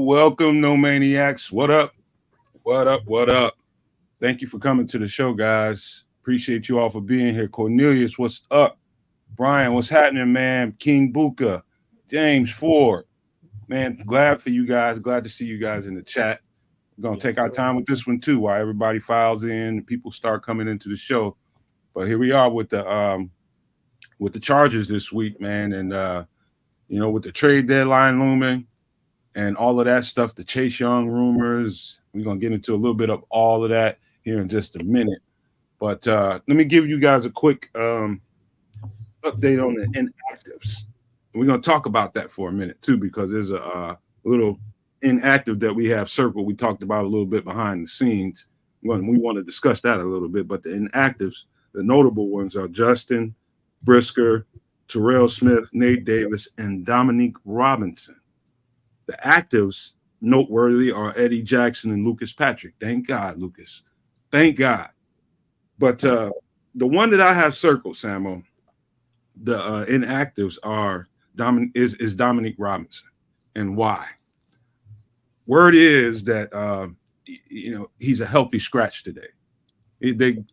Welcome, No Maniacs. What up? What up? What up? Thank you for coming to the show, guys. Appreciate you all for being here. Cornelius, what's up? Brian, what's happening, man? King Buka, James Ford, man. Glad for you guys. Glad to see you guys in the chat. We're gonna take our time with this one too, while everybody files in, people start coming into the show. But here we are with the Chargers this week, man, and with the trade deadline looming and all of that stuff, the Chase Young rumors. We're gonna get into a little bit of all of that here in just a minute. But let me give you guys a quick update on the inactives. We're gonna talk about that for a minute too, because there's a little inactive that we have circled. We talked about a little bit behind the scenes. We want to discuss that a little bit. But the inactives, the notable ones are Justin Brisker, Terrell Smith, Nate Davis, and Dominique Robinson. The actives noteworthy are Eddie Jackson and Lucas Patrick. Thank God, Lucas. Thank God. But the one that I have circled, Samo, the inactives are is Dominique Robinson. And why? Word is that he's a healthy scratch today.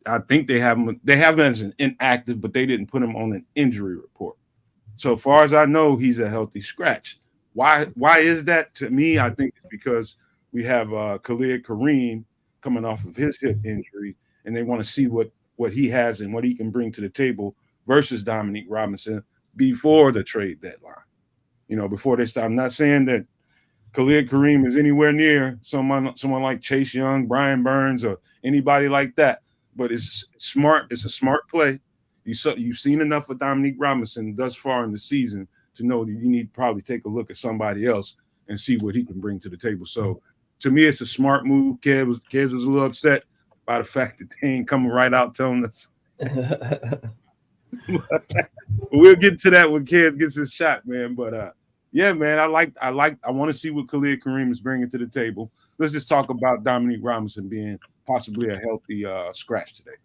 I think they have him as an inactive, but they didn't put him on an injury report. So far as I know, he's a healthy scratch. Why is that? To me, I think it's because we have Khalid Kareem coming off of his hip injury, and they want to see what he has and what he can bring to the table versus Dominique Robinson before the trade deadline. Before they start. I'm not saying that Khalid Kareem is anywhere near someone like Chase Young, Brian Burns, or anybody like that. But it's smart. It's a smart play. You've seen enough of Dominique Robinson thus far in the season to know that you need to probably take a look at somebody else and see what he can bring to the table. So to me, it's a smart move. Kev was a little upset by the fact that they ain't coming right out telling us. We'll get to that when Kev gets his shot, man. But yeah, man, I want to see what Khalid Kareem is bringing to the table. Let's just talk about Dominique Robinson being possibly a healthy scratch today.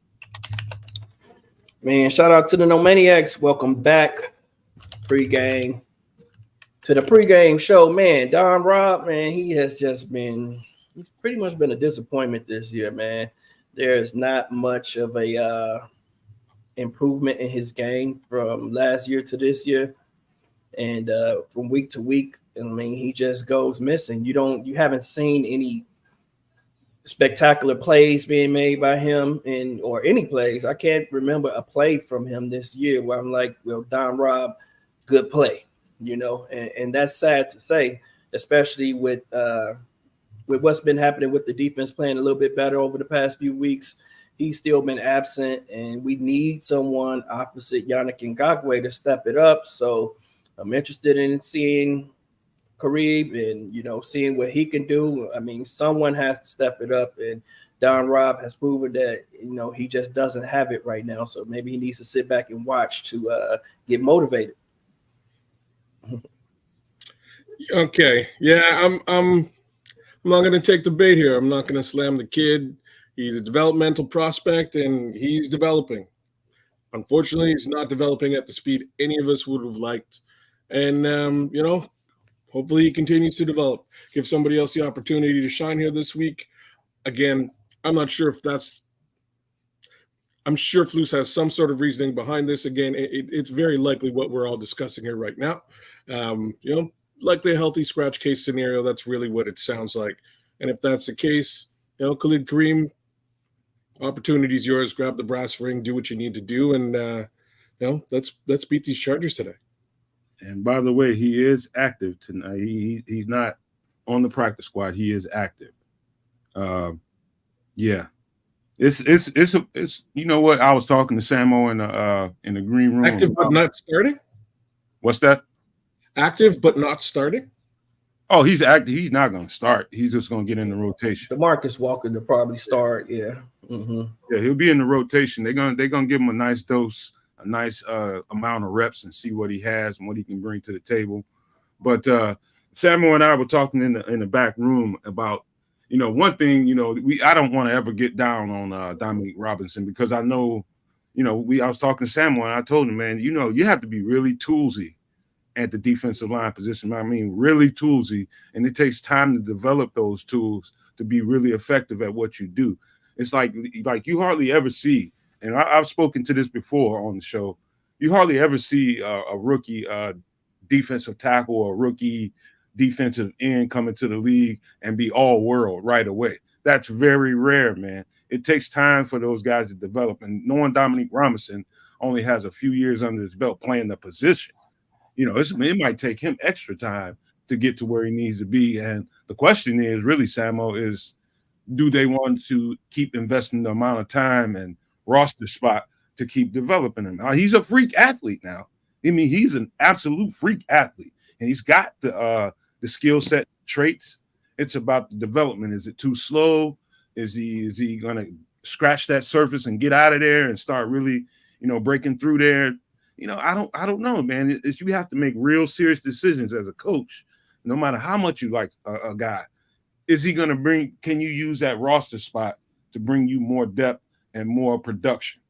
Man, shout out to the No Maniacs. Welcome back. Pregame to the pregame show, man. Don Rob, man, he's pretty much been a disappointment this year, man. There's not much of a improvement in his game from last year to this year, and from week to week, I mean, he just goes missing. You haven't seen any spectacular plays being made by him or any plays. I can't remember a play from him this year where I'm like, well, Don Rob, good play, and that's sad to say, especially with what's been happening with the defense playing a little bit better over the past few weeks. He's still been absent, and we need someone opposite Yannick Ngakoue to step it up. So I'm interested in seeing Kareem and, seeing what he can do. I mean, someone has to step it up, and Don Rob has proven that, he just doesn't have it right now. So maybe he needs to sit back and watch to get motivated. Okay. Yeah, I'm not going to take the bait here. I'm not going to slam the kid. He's a developmental prospect, and he's developing. Unfortunately, he's not developing at the speed any of us would have liked. And, hopefully he continues to develop. Give somebody else the opportunity to shine here this week. Again, I'm not sure if I'm sure Flus has some sort of reasoning behind this. Again, it's very likely what we're all discussing here right now. Likely a healthy scratch case scenario. That's really what it sounds like. And if that's the case, Khalid Kareem, opportunity's yours. Grab the brass ring, do what you need to do, and let's beat these Chargers today. And by the way, he is active tonight. He's not on the practice squad. He is active. Yeah. It's you know what? I was talking to Samo in the green room. Active but not starting? What's that? Active but not starting? Oh, he's active. He's not going to start. He's just going to get in the rotation. DeMarcus Walker to probably start. Yeah. Mm-hmm. Yeah, he'll be in the rotation. They're gonna give him a nice dose, a nice amount of reps, and see what he has and what he can bring to the table. But Samuel and I were talking in the back room about, one thing. I don't want to ever get down on Dominique Robinson, because I know, I was talking to Samuel and I told him, man, you have to be really toolsy at the defensive line position. I mean, really toolsy, and it takes time to develop those tools to be really effective at what you do. It's like you hardly ever see, and I've spoken to this before on the show, you hardly ever see a rookie defensive tackle or a rookie defensive end coming to the league and be all world right away. That's very rare, man. It takes time for those guys to develop. And knowing Dominique Robinson only has a few years under his belt playing the position, it might take him extra time to get to where he needs to be. And the question is really, Samo, is do they want to keep investing the amount of time and roster spot to keep developing him? He's a freak athlete now. I mean, he's an absolute freak athlete, and he's got the skill set traits. It's about the development. Is it too slow? Is he going to scratch that surface and get out of there and start really, breaking through there? I don't know, man. You have to make real serious decisions as a coach, no matter how much you like a guy. Is he going to can you use that roster spot to bring you more depth and more production?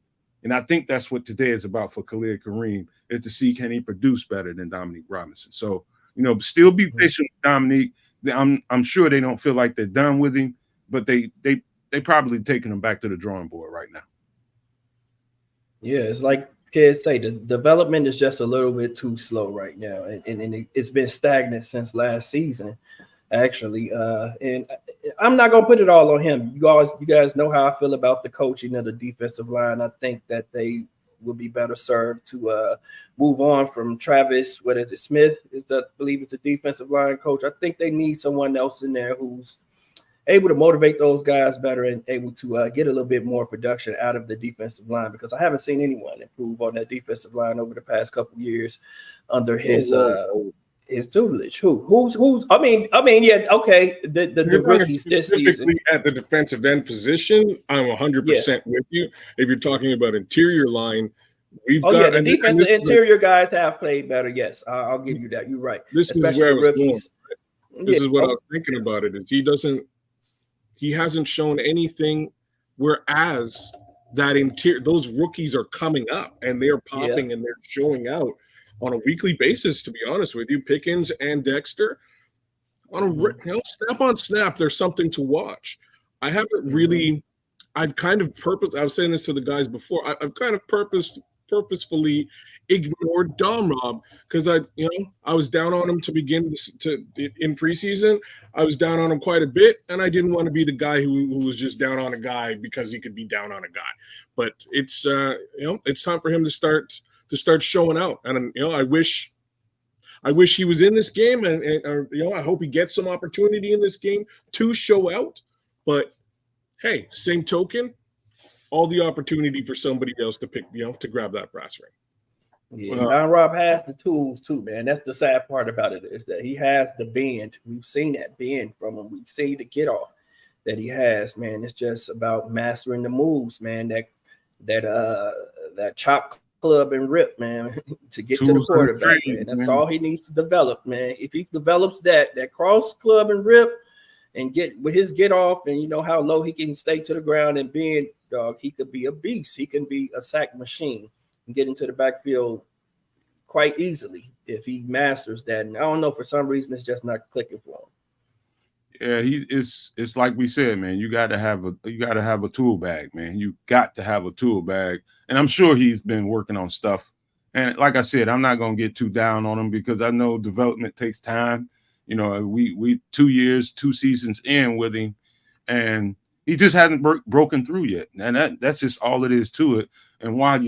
And I think that's what today is about for Khalid Kareem, is to see, can he produce better than Dominique Robinson? So, still be patient with Dominique. I'm sure they don't feel like they're done with him, but they probably taking him back to the drawing board right now. Yeah, it's like kids say, the development is just a little bit too slow right now, and it's been stagnant since last season, actually. And I'm not gonna put it all on him. You guys know how I feel about the coaching of the defensive line. I think that they would be better served to move on from Travis. What is it, Smith? I believe it's a defensive line coach. I think they need someone else in there who's able to motivate those guys better and able to get a little bit more production out of the defensive line, because I haven't seen anyone improve on that defensive line over the past couple of years under his tutelage. Who's? I mean, yeah, okay. The rookies this season at the defensive end position, I'm 100% with you. If you're talking about interior line, the defensive interior guys have played better. Yes, I'll give you that. You're right. This is where I was going. This is what I was thinking about it. Is he hasn't shown anything, whereas those rookies are coming up and they're popping and they're showing out on a weekly basis, to be honest with you. Pickens and Dexter, snap on snap, there's something to watch. I haven't really, I was saying this to the guys before, I've kind of purposefully ignored Dom Rob, because I was down on him in preseason. I was down on him quite a bit, and I didn't want to be the guy who was just down on a guy because he could be down on a guy. But it's it's time for him to start showing out, and I wish he was in this game, and I hope he gets some opportunity in this game to show out. But hey, same token, all the opportunity for somebody else to pick, to grab that brass ring. Yeah, Don Rob has the tools too, man. That's the sad part about it, is that he has the bend. We've seen that bend from him. We've seen the get off that he has, man. It's just about mastering the moves, man. That chop, club, and rip, man, to get to the quarterback. Man. That's all he needs to develop, man. If he develops that cross, club, and rip, and get with his get off, and how low he can stay to the ground and bend, dog, he could be a beast. He can be a sack machine and get into the backfield quite easily if he masters that. And I don't know, for some reason it's just not clicking for him. Yeah, it's like we said, man. You got to have a tool bag, man. You got to have a tool bag, and I'm sure he's been working on stuff. And like I said, I'm not gonna get too down on him, because I know development takes time. We 2 years, 2 seasons in with him, and he just hasn't broken through yet. And that's just all it is to it. And while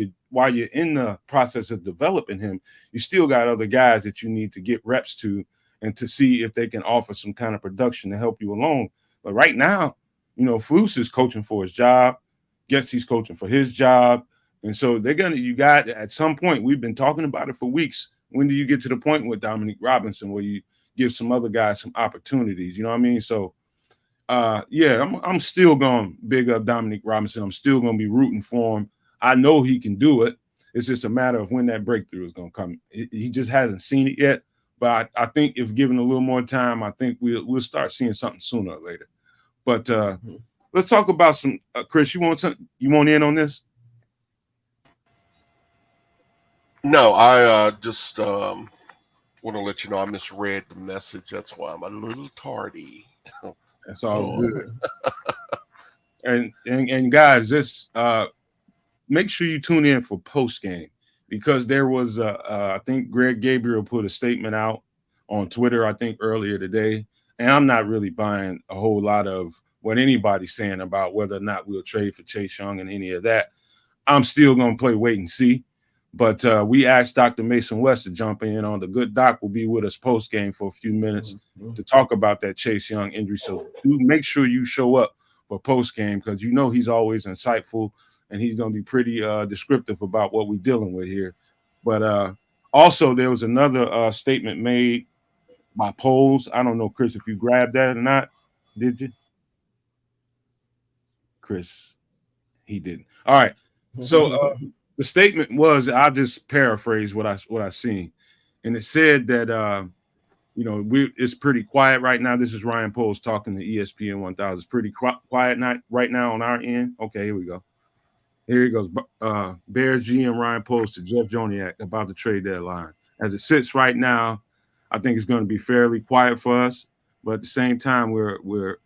you're in the process of developing him, you still got other guys that you need to get reps to, and to see if they can offer some kind of production to help you along. But right now, Flus is coaching for his job, Getsy's coaching for his job. And so at some point, we've been talking about it for weeks. When do you get to the point with Dominique Robinson where you give some other guys some opportunities? You know what I mean? So, I'm still going to big up Dominique Robinson. I'm still going to be rooting for him. I know he can do it. It's just a matter of when that breakthrough is going to come. He just hasn't seen it yet. But I think if given a little more time, I think we'll start seeing something sooner or later. But let's talk about some. Chris, you want in on this? No, I just Want to let you know I misread the message. That's why I'm a little tardy. That's all So, good. And guys, just make sure you tune in for post game, because there was I think Greg Gabriel put a statement out on Twitter, I think earlier today, and I'm not really buying a whole lot of what anybody's saying about whether or not we'll trade for Chase Young and any of that. I'm still going to play wait and see. But we asked Dr. Mason West to jump in on. The good doc will be with us post game for a few minutes to talk about that Chase Young injury. So do make sure you show up for post game, because you know he's always insightful and he's going to be pretty descriptive about what we're dealing with here. But also there was another statement made by Poles. I don't know, Chris, if you grabbed that or not. Did you? Chris, he didn't. All right. So the statement was, I'll just paraphrase what I seen, and it said that it's pretty quiet right now. This is Ryan Poles talking to ESPN 1000. It's pretty quiet right now on our end. Okay, here we go. Here he goes. Bears GM Ryan Poles to Jeff Joniak about the trade deadline. As it sits right now, I think it's going to be fairly quiet for us, but at the same time, we're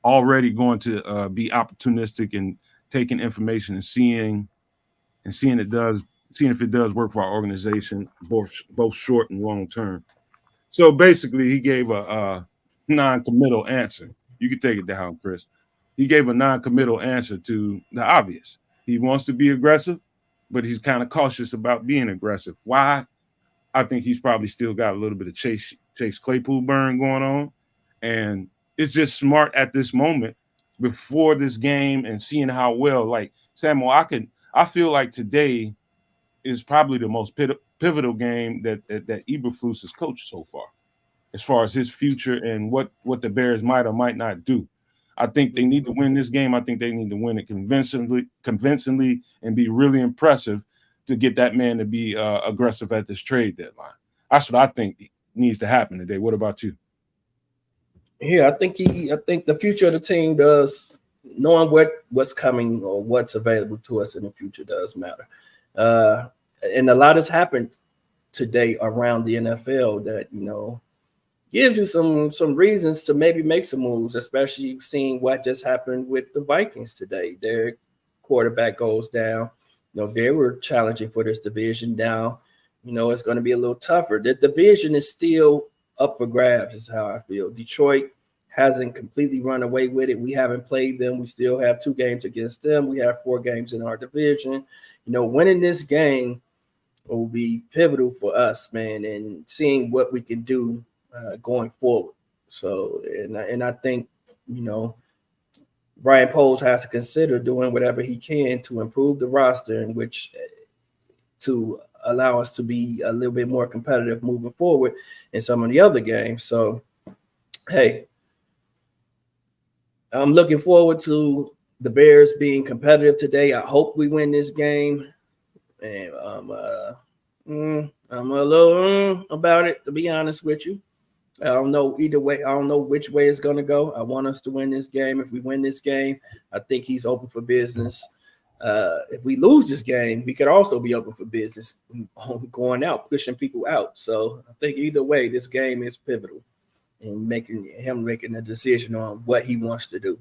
already going to be opportunistic and taking information and seeing if it does work for our organization, both short and long term. So basically, he gave a non-committal answer. You can take it down, Chris. He gave a non-committal answer to the obvious. He wants to be aggressive, but he's kind of cautious about being aggressive. Why? I think he's probably still got a little bit of Chase Claypool burn going on, and it's just smart at this moment before this game and seeing how well. Like Samuel, I feel like today is probably the most pivotal game that Eberflus has coached so far as his future and what the Bears might or might not do. I think they need to win this game. I think they need to win it convincingly, and be really impressive to get that man to be aggressive at this trade deadline. That's what I think needs to happen today. What about you? Yeah, I think the future of the team does, knowing what's coming or what's available to us in the future does matter. And a lot has happened today around the NFL that, gives you some reasons to maybe make some moves, especially seeing what just happened with the Vikings today. Their quarterback goes down. They were challenging for this division now. It's going to be a little tougher. The division is still up for grabs, is how I feel. Detroit hasn't completely run away with it. We haven't played them. We still have 2 games against them. We have 4 games in our division. Winning this game will be pivotal for us, man, and seeing what we can do going forward. So, and I think, Brian Poles has to consider doing whatever he can to improve the roster, in which to allow us to be a little bit more competitive moving forward in some of the other games. So, hey, I'm looking forward to the Bears being competitive today. I hope we win this game. And I'm a little about it, to be honest with you. I don't know either way. I don't know which way it's going to go. I want us to win this game. If we win this game, I think he's open for business. If we lose this game, we could also be open for business going out, pushing people out. So I think either way, this game is pivotal in making a decision on what he wants to do.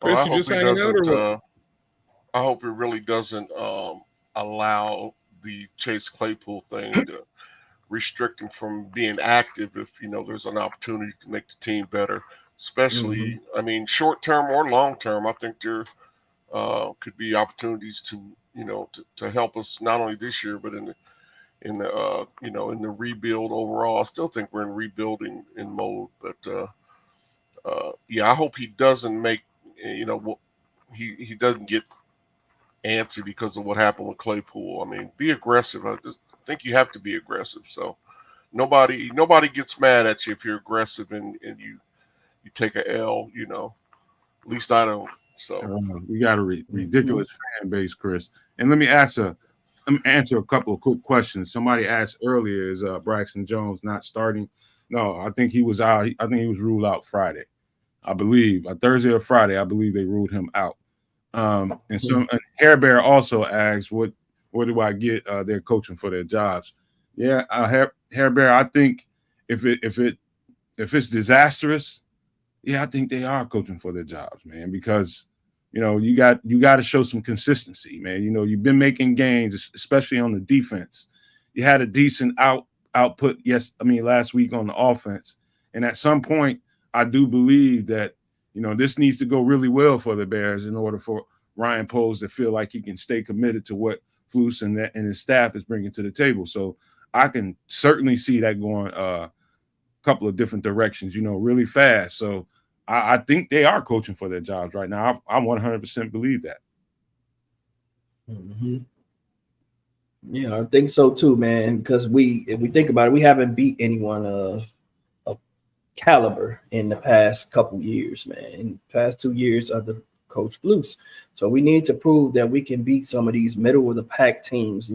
Well, Chris, you just hanging out or what? I hope it really doesn't allow the Chase Claypool thing to restrict him from being active if there's an opportunity to make the team better. Especially, I mean, short term or long term, I think there could be opportunities to help us not only this year but in the rebuild overall. I still think we're in rebuilding in mode, but I hope he doesn't make he doesn't get antsy because of what happened with Claypool. I mean, be aggressive. I just think you have to be aggressive. So nobody gets mad at you if you're aggressive and you take a L. At least I don't. So we got a ridiculous fan base, Chris. And let me answer a couple of quick questions. Somebody asked earlier, is Braxton Jones not starting? No, I think he was out. I think he was ruled out Friday. I believe Thursday or Friday. I believe they ruled him out. And Hair Bear also asked, what or do I get they're coaching for their jobs? Yeah, Hair Bear, I think if it's disastrous, yeah, I think they are coaching for their jobs, man, because you got to show some consistency, man. You've been making gains, especially on the defense. You had a decent output, last week on the offense. And at some point, I do believe that, this needs to go really well for the Bears in order for Ryan Poles to feel like he can stay committed to what Flus and his staff is bringing to the table. So I can certainly see that going a couple of different directions, really fast. So I think they are coaching for their jobs right now. I 100% believe that. Mm-hmm. Yeah, I think so too, man. Because if we think about it, we haven't beat anyone of caliber in the past couple years, man. In the past 2 years under Coach Flus. So we need to prove that we can beat some of these middle of the pack teams.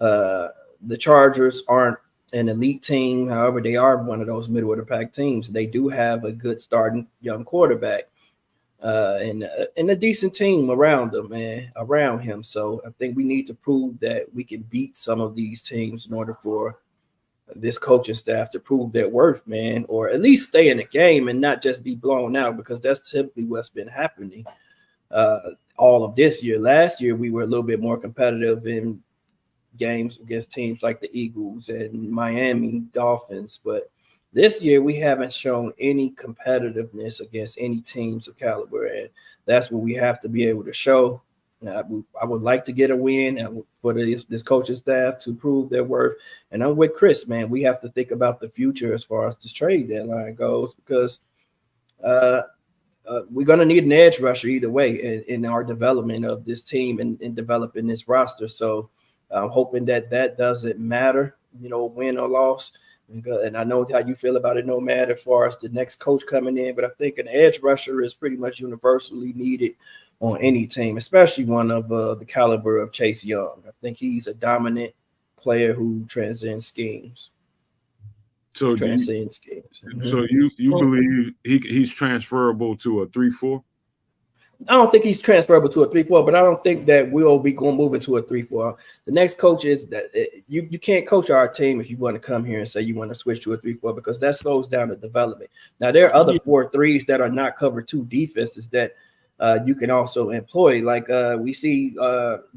The Chargers aren't an elite team. However, they are one of those middle of the pack teams. They do have a good starting young quarterback and a decent team around him. So I think we need to prove that we can beat some of these teams in order for this coaching staff to prove their worth, man, or at least stay in the game and not just be blown out, because that's typically what's been happening all of this year. Last year, we were a little bit more competitive in games against teams like the Eagles and Miami Dolphins, but this year we haven't shown any competitiveness against any teams of caliber, and that's what we have to be able to show. I would like to get a win for this coaching staff to prove their worth. And I'm with Chris, man. We have to think about the future as far as the trade deadline goes, because we're going to need an edge rusher either way in our development of this team and developing this roster. So I'm hoping that doesn't matter, win or loss. And I know how you feel about it, Nomad, as far as the next coach coming in. But I think an edge rusher is pretty much universally needed on any team, especially one of the caliber of Chase Young. I think he's a dominant player who transcends schemes. So you believe he's transferable to a 3-4? I don't think he's transferable to a 3-4, but I don't think that we'll be moving to a 3-4. The next coach is that you can't coach our team if you want to come here and say you want to switch to a 3-4, because that slows down the development. Now, there are other 4-3s that are not cover 2 defenses that you can also employ. Like we see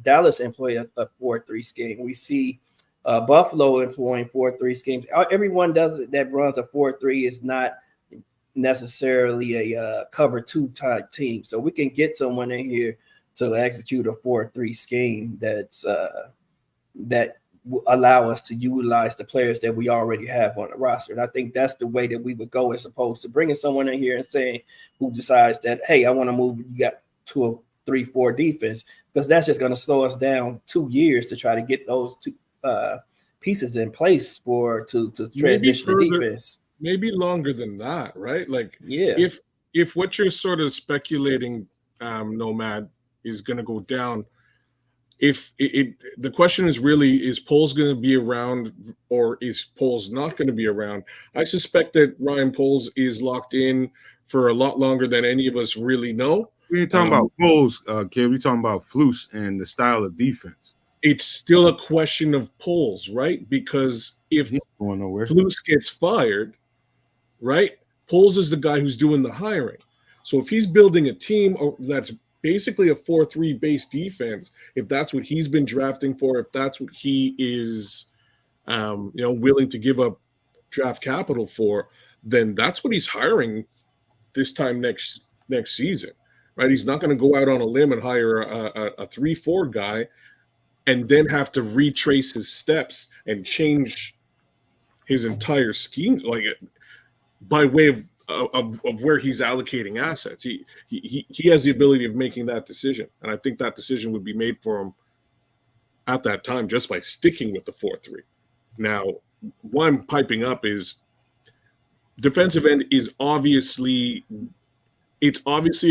Dallas employ a 4-3 scheme. We see Buffalo employing 4-3 schemes. Everyone does it that runs a 4-3 is not necessarily a cover 2 type team. So we can get someone in here to execute a 4-3 scheme that will allow us to utilize the players that we already have on the roster. And I think that's the way that we would go, as opposed to bringing someone in here and saying who decides that, hey, I want to move you got to a 3-4 defense, because that's just going to slow us down 2 years to try to get those 2 pieces in place to transition the defense. Maybe longer than that, right? Like, yeah, if what you're sort of speculating, Nomad, is going to go down, the question is really, is Poles going to be around or is Poles not going to be around? I suspect that Ryan Poles is locked in for a lot longer than any of us really know. We ain't talking about Poles, kid. We talking about Flus and the style of defense. It's still a question of Poles, right? Because if Flus gets fired, right, Poles is the guy who's doing the hiring. So if he's building a team that's basically a 4-3 base defense, if that's what he's been drafting for, if that's what he is, willing to give up draft capital for, then that's what he's hiring this time next season, right? He's not going to go out on a limb and hire a 3-4 guy and then have to retrace his steps and change his entire scheme, like by way of where he's allocating assets. He has the ability of making that decision, and I think that decision would be made for him at that time just by sticking with the 4-3. Now, why I'm piping up is defensive end is obviously a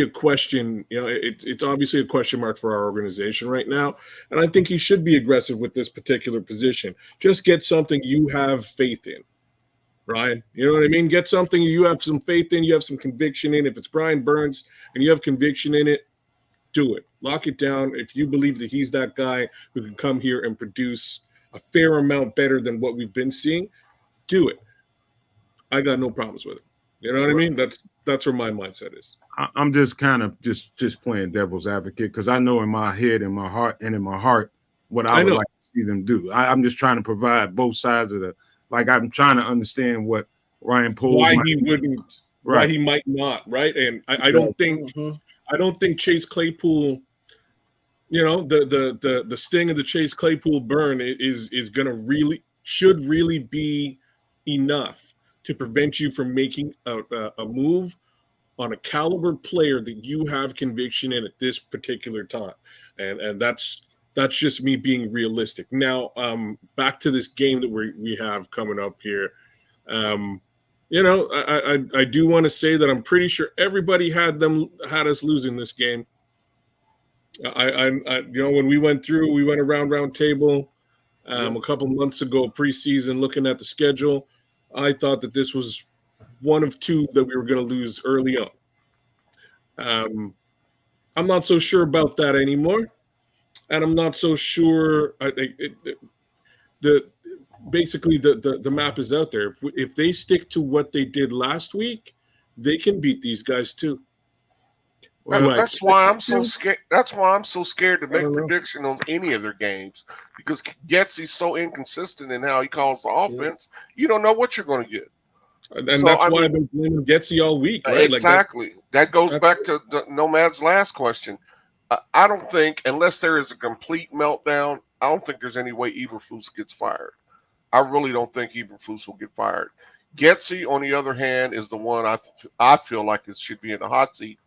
question. It's obviously a question mark for our organization right now, and I think he should be aggressive with this particular position. Just get something you have faith in, Ryan. You know what I mean? Get something you have some faith in, you have some conviction in. If it's Brian Burns and you have conviction in it, do it. Lock it down. If you believe that he's that guy who can come here and produce a fair amount better than what we've been seeing, do it. I got no problems with it. You know what I mean? That's where my mindset is. I'm just kind of just playing devil's advocate because I know in my head, in my heart, what I would like to see them do. I'm just trying to provide both sides of I'm trying to understand what Ryan Poles why he wouldn't, why he might not, right? And I don't think Chase Claypool, you know, the sting of the Chase Claypool burn should really be enough to prevent you from making a move on a caliber player that you have conviction in at this particular time. And that's just me being realistic. Now, back to this game that we have coming up here. You know, I do want to say that I'm pretty sure everybody had us losing this game. I you know, when we went around round table a couple months ago, preseason, looking at the schedule, I thought that this was one of two that we were going to lose early on. I'm not so sure about that anymore, and I'm not so sure. Basically the map is out there. If they stick to what they did last week, they can beat these guys too. That's why I'm so scared. That's why I'm so scared to make a prediction on any of their games, because Getsy's so inconsistent in how he calls the offense. You don't know what you're going to get. And that's why I've been blaming Getsy all week, right? Exactly. That goes back to Nomad's last question. I don't think, unless there is a complete meltdown, I don't think there's any way Eberflus gets fired. I really don't think Eberflus will get fired. Getsy, on the other hand, is the one I feel like it should be in the hot seat,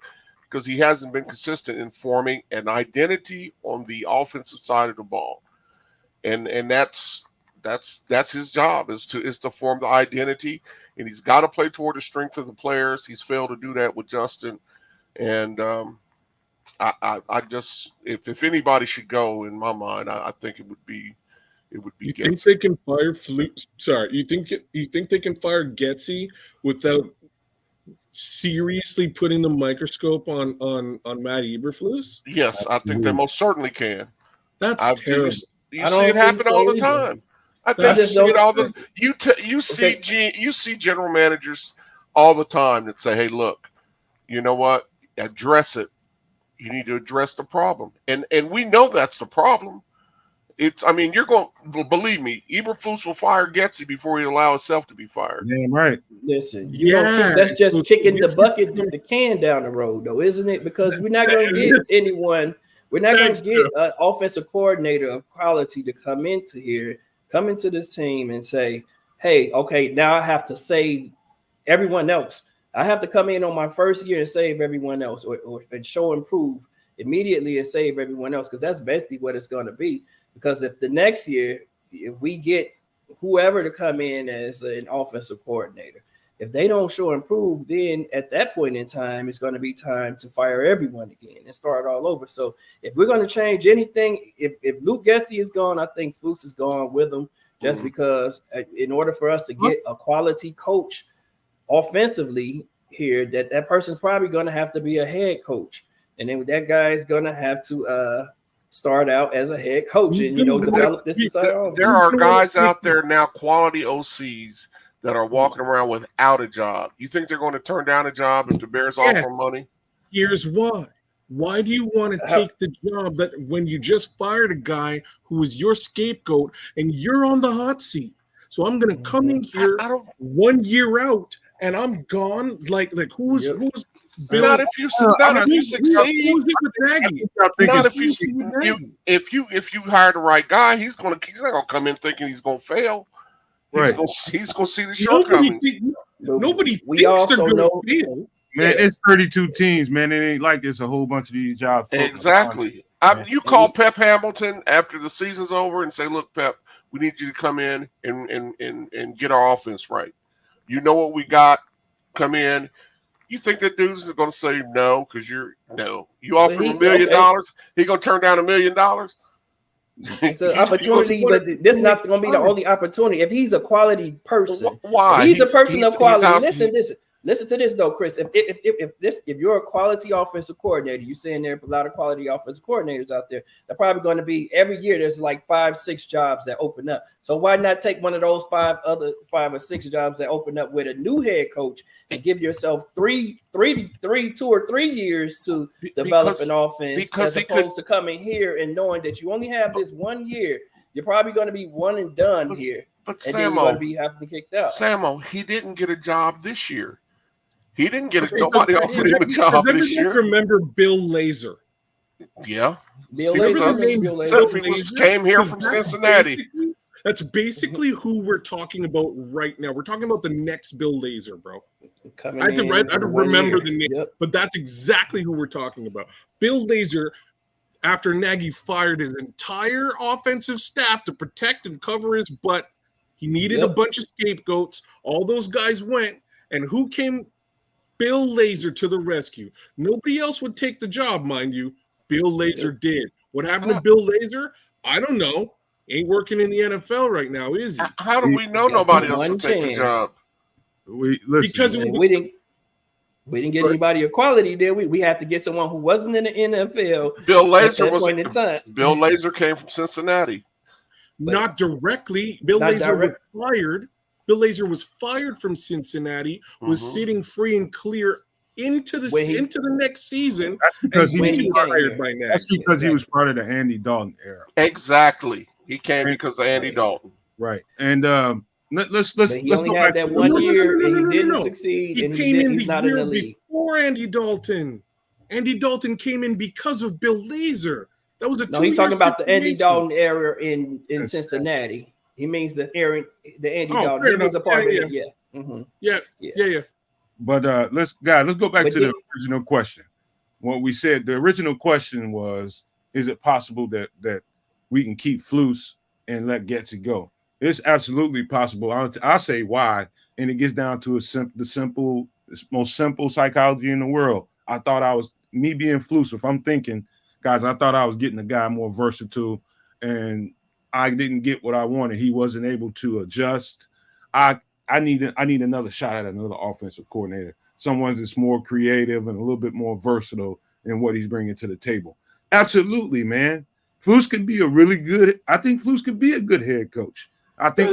because he hasn't been consistent in forming an identity on the offensive side of the ball, and that's his job is to form the identity, and he's got to play toward the strength of the players. He's failed to do that with Justin, and I just if anybody should go in my mind, I think it would be. You think they can fire you think they can fire Getsy without seriously putting the microscope on Matt Eberflus? Yes, I think they most certainly can. That's terrible. You see it happen all the time. I think you see it all the you see general managers all the time that say, "Hey, look, you know what? Address it. You need to address the problem." And we know that's the problem. You're going to believe me. Eberflus will fire Getsy before he allow himself to be fired. Damn right. Listen, that's just kicking the can down the road, though, isn't it? Because we're not going to get anyone. We're not going to get an offensive coordinator of quality to come into this team and say, "Hey, okay, now I have to save everyone else. I have to come in on my first year and save everyone else, or show improve immediately and save everyone else," because that's basically what it's going to be. Because if the next year, if we get whoever to come in as an offensive coordinator, if they don't show improve, then at that point in time, it's going to be time to fire everyone again and start all over. So if we're going to change anything, if Luke Getsy is gone, I think Fuchs is gone with him, just because in order for us to get a quality coach offensively here, that person's probably going to have to be a head coach. And then that guy is going to have to start out as a head coach and, develop this. There are guys out there now, quality OCs, that are walking around without a job. You think they're going to turn down a job if the Bears offer money? Here's why. Why do you want to take the job that when you just fired a guy who was your scapegoat and you're on the hot seat? So I'm going to come in here 1 year out and I'm gone. Like who's Bill? Not if you succeed. If you hire the right guy, he's not gonna come in thinking he's gonna fail. Right. He's gonna see the shortcomings. Nobody thinks they're gonna fail. Man, it's 32 teams, man. It ain't like there's a whole bunch of these jobs. Exactly. You call Pep Hamilton after the season's over and say, "Look, Pep, we need you to come in and get our offense right. You know what we got. Come in." You think that dude's going to say no because you offer him $1 million? He going to turn down $1 million? It's an opportunity, but this is not going to be the only opportunity. If he's a quality person, why? He's a person of quality. Listen. Listen to this though, Chris. If you're a quality offensive coordinator, you're saying there are a lot of quality offensive coordinators out there. They're probably going to be every year. There's like 5-6 jobs that open up. So why not take one of those 5 or 6 jobs that open up with a new head coach and give yourself 2 or 3 years to develop an offense, as opposed to coming here and knowing that you only have this 1 year. You're probably going to be one and done here, and then you're going to be having kicked out. Samo, he didn't get a job this year. He didn't get it. Nobody offered him a job this year. Remember Bill Lazor? Yeah. Bill Lazor came here from Cincinnati. That's basically who we're talking about right now. We're talking about the next Bill Lazor, bro. I had to remember the name, but that's exactly who we're talking about. Bill Lazor, after Nagy fired his entire offensive staff to protect and cover his butt, he needed a bunch of scapegoats. All those guys went, and who came? Bill Lazor to the rescue. Nobody else would take the job, mind you. Bill Lazor did. What happened to Bill Lazor? I don't know. Ain't working in the NFL right now, is he? How do we know nobody else would take the job? We didn't get anybody of quality there. We had to get someone who wasn't in the NFL. Bill Lazor came from Cincinnati. Not directly. Bill Lazor was fired. Bill Lazor was fired from Cincinnati, was sitting free and clear into the next season. That's because he was fired by now. That's because he was part of the Andy Dalton era. Exactly. He came because of Andy Dalton. Right. And let's he only had that 1 year and he didn't succeed. He's not in the league. Before Andy Dalton. Andy Dalton came in because of Bill Lazor. That was he's talking about the Andy Dalton era in Cincinnati. He means the Andy Dalton. He was a part of it. Yeah. Mm-hmm. Yeah. But let's go back to the original question. What we said, the original question was, is it possible that we can keep Flus and let Getsy go? It's absolutely possible. I'll say why, and it gets down to the most simple psychology in the world. I thought me being Flus, if I'm thinking, guys, I thought I was getting a guy more versatile, and I didn't get what I wanted. He wasn't able to adjust. I need another shot at another offensive coordinator, someone that's more creative and a little bit more versatile in what he's bringing to the table. Absolutely, man. Flus could be I think Flus could be a good head coach. I think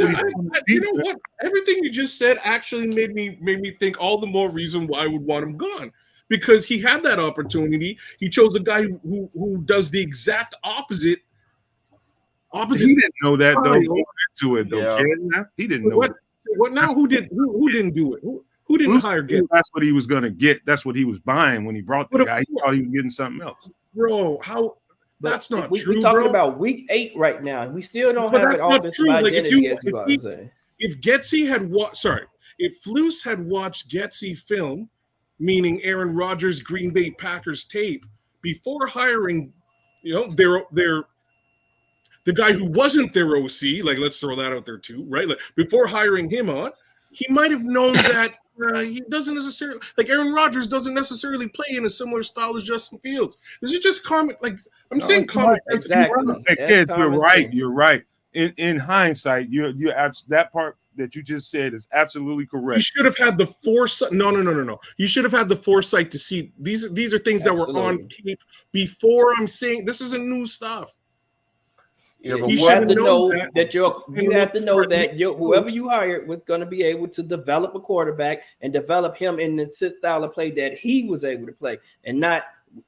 you know what? Everything you just said actually made me think all the more reason why I would want him gone. Because he had that opportunity. He chose a guy who does the exact opposite. He didn't know that though. Going into it though, yeah. He didn't know that. What now? Who didn't do it? Who didn't hire Getsy? That's what he was going to get. That's what he was buying when he brought the guy. He thought he was getting something else. Bro, that's not true. We're talking about week 8 right now. We still don't have an offensive identity, as you about to say. If Getsy had if Flus had watched Getsy film, meaning Aaron Rodgers' Green Bay Packers tape, before hiring, the guy who wasn't their OC, like let's throw that out there too, right? Like before hiring him on, he might have known that he doesn't necessarily, like Aaron Rodgers doesn't necessarily play in a similar style as Justin Fields. This is just common, like I'm saying common. Exactly. Hey, kids, you're right. You're right. In hindsight, you that part that you just said is absolutely correct. You should have had the foresight. No. You should have had the foresight to see these are things that were on tape before. I'm saying this isn't new stuff. Yeah, you have to know that whoever you hired was going to be able to develop a quarterback and develop him in the style of play that he was able to play, and not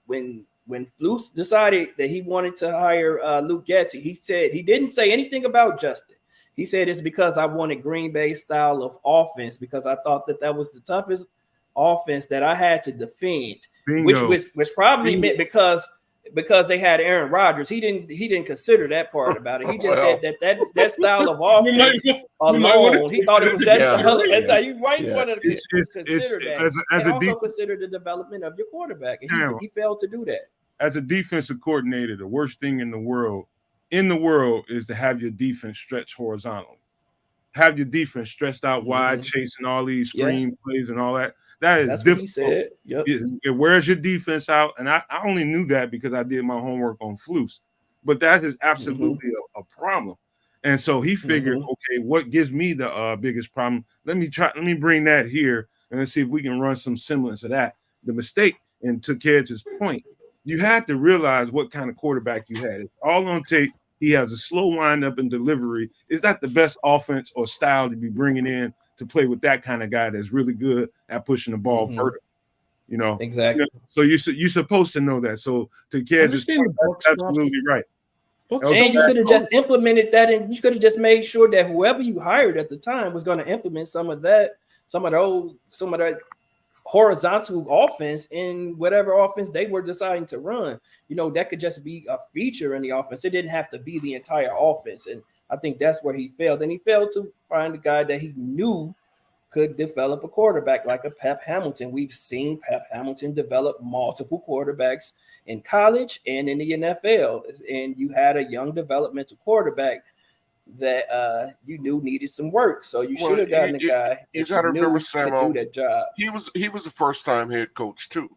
when Flus decided that he wanted to hire Luke Getsy. He said he didn't say anything about Justin. He said it's because I wanted Green Bay style of offense because I thought that was the toughest offense that I had to defend, which probably meant because they had Aaron Rodgers, he didn't consider that part about it. He just said that style of offense alone, he thought it was that style. You wanted to consider that. And also consider the development of your quarterback. And he failed to do that. As a defensive coordinator, the worst thing in the world is to have your defense stretched horizontally. Have your defense stretched out wide, chasing all these screen plays and all that. That's difficult. What he said. Yep. It wears your defense out, and I only knew that because I did my homework on Flus. But that is absolutely a problem. And so he figured, okay, what gives me the biggest problem? Let me bring that here and let's see if we can run some semblance of that. The mistake, and to Kedge's point, you had to realize what kind of quarterback you had. It's all on tape. He has a slow windup and delivery. Is that the best offense or style to be bringing in to play with that kind of guy that's really good at pushing the ball vertical? You know, exactly. So you're supposed to know that. So to Kedge's point, that's absolutely right. And you could have just implemented that, and you could have just made sure that whoever you hired at the time was going to implement some of that horizontal offense in whatever offense they were deciding to run. You know, that could just be a feature in the offense. It didn't have to be the entire offense. And I think that's where he failed. And he failed to find a guy that he knew could develop a quarterback like a Pep Hamilton. We've seen Pep Hamilton develop multiple quarterbacks in college and in the NFL. And you had a young developmental quarterback that you knew needed some work. So you should have gotten a guy you got to remember, Samo, do that job. He was a first-time head coach too.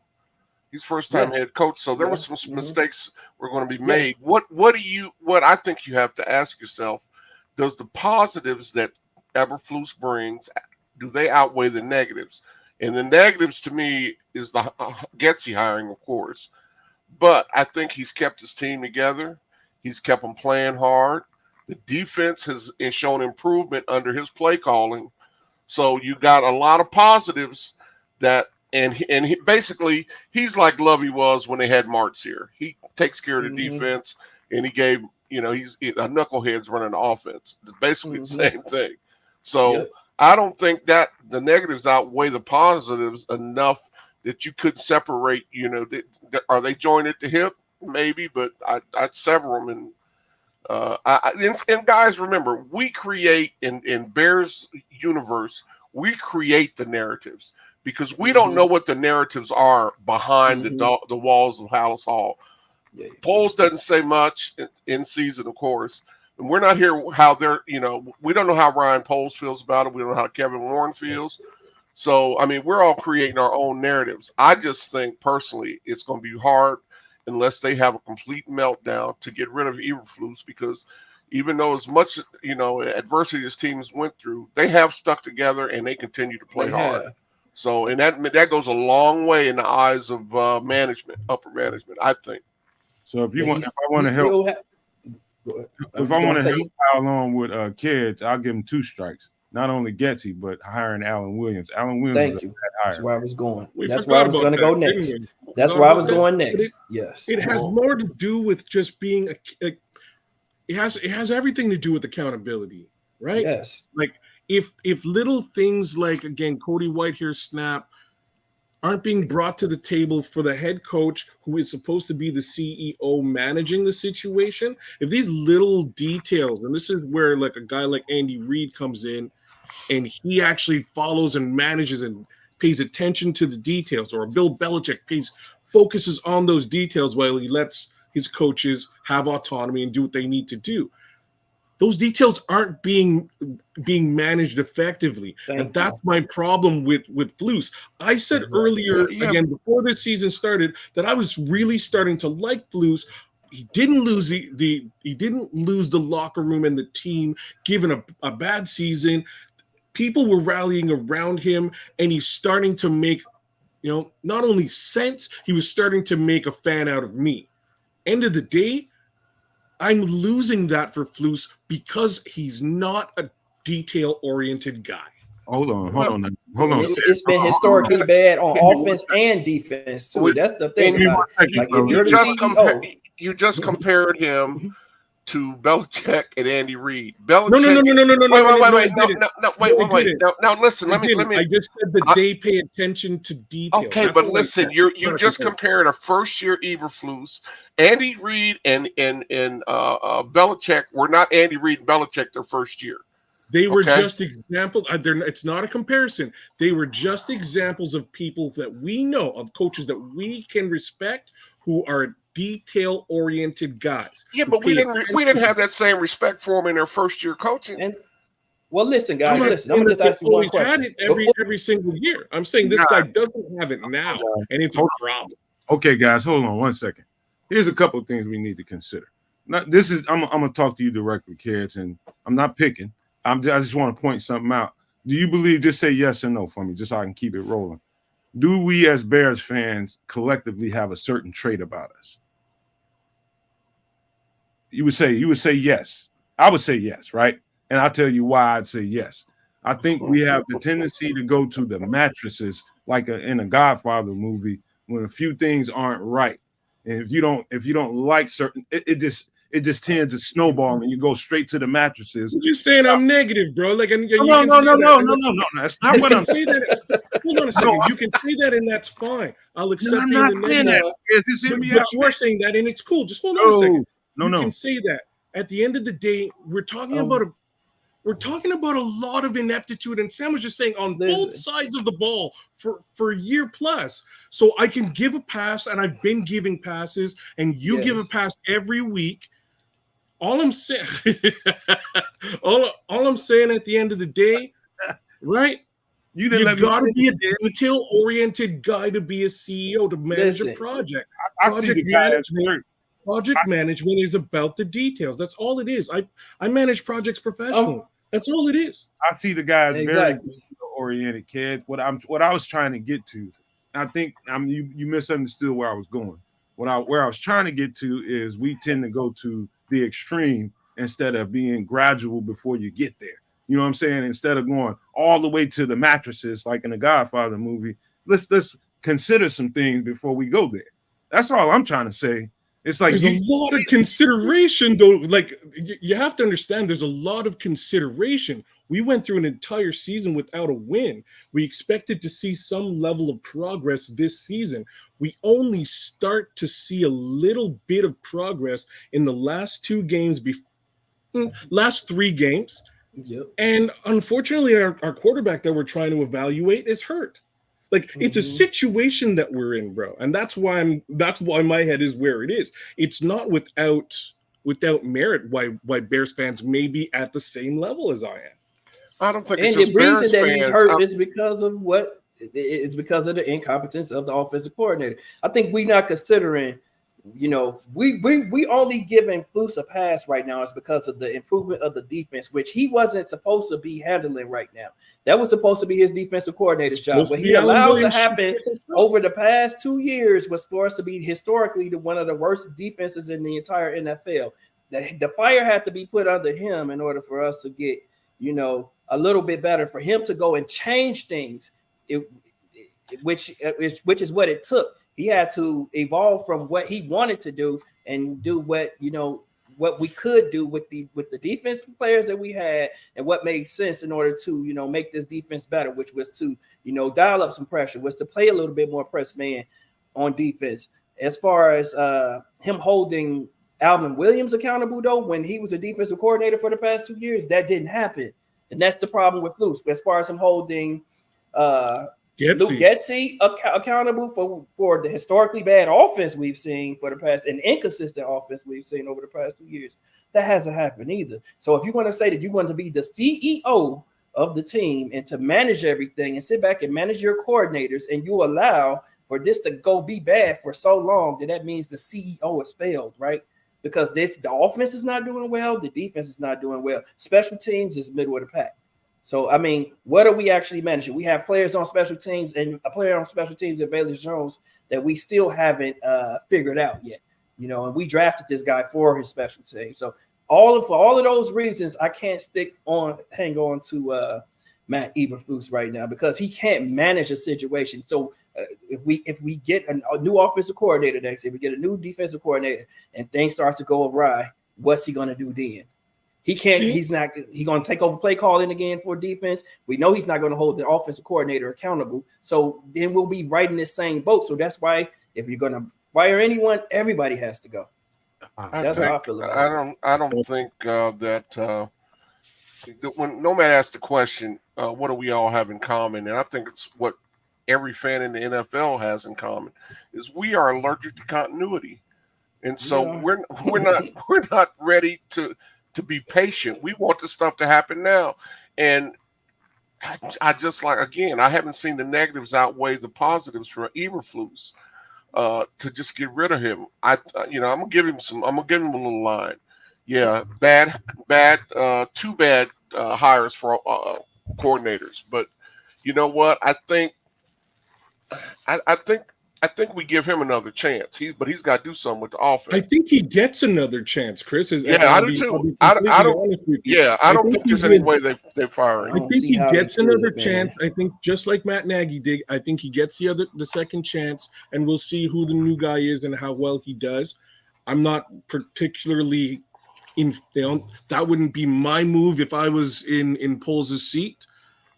He's first-time head coach, so there were some mistakes were going to be made. What I think you have to ask yourself: does the positives that Eberflus brings, do they outweigh the negatives? And the negatives to me is the Getsy hiring, of course, but I think he's kept his team together. He's kept them playing hard. The defense has shown improvement under his play calling. So you got a lot of positives that, and he basically, he's like Lovey was when they had Martz here. He takes care of the defense, and he gave, he's a knucklehead's running the offense. It's basically the same thing. So I don't think that the negatives outweigh the positives enough that you could separate, are they joined at the hip? Maybe, but I'd sever them. And guys, remember, we create in Bears universe, we create the narratives because we don't know what the narratives are behind the walls of Hallis Hall. Polls doesn't say much in season, of course, and we're not here how they're, we don't know how Ryan Poles feels about it. We don't know how Kevin Warren feels. So, I mean, we're all creating our own narratives. I just think personally, it's going to be hard unless they have a complete meltdown to get rid of Eberflus, because even though as much, adversity his teams went through, they have stuck together and they continue to play hard. So, and that goes a long way in the eyes of management, upper management, I think. So if I want to help pile on with Kedge, I'll give him 2 strikes. Not only Getsy, but hiring Alan Williams. Alan Williams. Thank you. That's where I was going. That's where I was going to go next. That's where I was going next. Yes. It has more to do with just being it has everything to do with accountability, right? Yes. Like if little things like, again, Cody Whitehair's snap aren't being brought to the table for the head coach who is supposed to be the CEO managing the situation, if these little details, and this is where like a guy like Andy Reid comes in and he actually follows and manages and pays attention to the details, or Bill Belichick focuses on those details while he lets his coaches have autonomy and do what they need to do. Those details aren't being managed effectively. And that's my problem with Flus. I said earlier, again, before this season started, that I was really starting to like Flus. He didn't lose the locker room and the team, given a bad season. People were rallying around him, and he's starting to make, not only sense, he was starting to make a fan out of me. End of the day, I'm losing that for Flus because he's not a detail-oriented guy. Hold on. It's been historically bad on offense and defense. So that's the thing. You just compared him to Belichick and Andy Reid. No. Wait. Now listen. Let me. I just said that they pay attention to detail. Okay, but listen, you just compared a first-year Eberflus. Andy Reid and Belichick were not Andy Reid and Belichick their first year. They were just examples. It's not a comparison. They were just examples of people that we know, of coaches that we can respect, who are detail-oriented guys. Yeah, but we didn't have that same respect for them in their first year coaching. And well, listen, guys. I'm going to just ask you one question. Had it every single year. I'm saying this guy doesn't have it now, and it's a problem. Okay, guys, hold on 1 second. Here's a couple of things we need to consider. Now, I'm going to talk to you directly, kids, and I'm not picking. I just want to point something out. Do you believe? Just say yes or no for me, just so I can keep it rolling. Do we as Bears fans collectively have a certain trait about us? You would say yes. I would say yes, right? And I'll tell you why I'd say yes. I think we have the tendency to go to the mattresses like in a Godfather movie when a few things aren't right. And if you don't like certain, it just tends to snowball and you go straight to the mattresses. You're just saying I'm negative, bro. Like, and you No. can say that. No. That's not what I'm saying. Hold on a second. You can say that, and that's fine. I'll accept I'm being not the saying negative. that. But you are saying that, and it's cool. Just hold on a second. No. You can say that. At the end of the day, we're talking about a lot of ineptitude, and Sam was just saying on both sides of the ball for a year plus. So I can give a pass, and I've been giving passes, and you give a pass every week. All I'm saying, all I'm saying at the end of the day, right? You gotta be a detail-oriented guy to be a CEO, to manage a project. Project management is about the details. That's all it is. I manage projects professionally. That's all it is. I see the guys very oriented, kid. What I was trying to get to, I think you misunderstood where I was going. Where I was trying to get to is we tend to go to the extreme instead of being gradual before you get there. You know what I'm saying? Instead of going all the way to the mattresses like in the Godfather movie, let's consider some things before we go there. That's all I'm trying to say. It's like there's a lot of consideration, though. Like you have to understand, there's a lot of consideration. We went through an entire season without a win. We expected to see some level of progress this season. We only start to see a little bit of progress in the last 2 games, last 3 games. Yep. And unfortunately, our quarterback that we're trying to evaluate is hurt. Like it's a situation that we're in, bro, and that's why my head is where it is. It's not without merit why Bears fans may be at the same level as I am. I don't think. And it's the reason Bears that fans. he's hurt is because of it's because of the incompetence of the offensive coordinator. I think we're not considering. We only giving Flus a pass right now is because of the improvement of the defense, which he wasn't supposed to be handling right now. That was supposed to be his defensive coordinator's job. What he allowed to happen over the past 2 years was for us to be historically one of the worst defenses in the entire NFL. The fire had to be put under him in order for us to get, a little bit better, for him to go and change things, which is what it took. He had to evolve from what he wanted to do and do what we could do with the defensive players that we had and what made sense in order to make this defense better, which was to dial up some pressure, was to play a little bit more press man on defense. As far as him holding Alvin Williams accountable, though, when he was a defensive coordinator for the past 2 years, that didn't happen, and that's the problem with Flus. As far as him holding Luke Getsy accountable for the historically bad offense we've seen for the past, and inconsistent offense we've seen over the past 2 years, that hasn't happened either. So if you want to say that you want to be the CEO of the team and to manage everything and sit back and manage your coordinators, and you allow for this to go be bad for so long, then that means the CEO has failed, right? Because the offense is not doing well, the defense is not doing well. Special teams is middle of the pack. So, I mean, what are we actually managing? We have players on special teams and a player on special teams at Baylor Jones that we still haven't figured out yet, and we drafted this guy for his special team. So for all of those reasons, I can't hang on to Matt Eberflus right now, because he can't manage a situation. So if we get a new offensive coordinator next year, we get a new defensive coordinator and things start to go awry, what's he going to do then? He can't. He's going to take over play calling again for defense. We know he's not going to hold the offensive coordinator accountable. So then we'll be right in this same boat. So that's why if you're going to fire anyone, everybody has to go. That's how I feel about it. I don't think that when Nomad asked the question, what do we all have in common? And I think it's what every fan in the NFL has in common, is we are allergic to continuity. And so we're not ready to be patient. We want the stuff to happen now. And I just I haven't seen the negatives outweigh the positives for Eberflus to just get rid of him. I'm gonna give him a little line. Yeah, bad, 2 bad hires for coordinators. But you know what? I think we give him another chance. He's got to do something with the offense. I think he gets another chance, Chris. Yeah, I do too. I don't. Yeah, I don't think there's any way they fire him. I think he gets another chance. I think just like Matt Nagy did, I think he gets the second chance, and we'll see who the new guy is and how well he does. I'm not particularly that wouldn't be my move if I was in Poles' seat.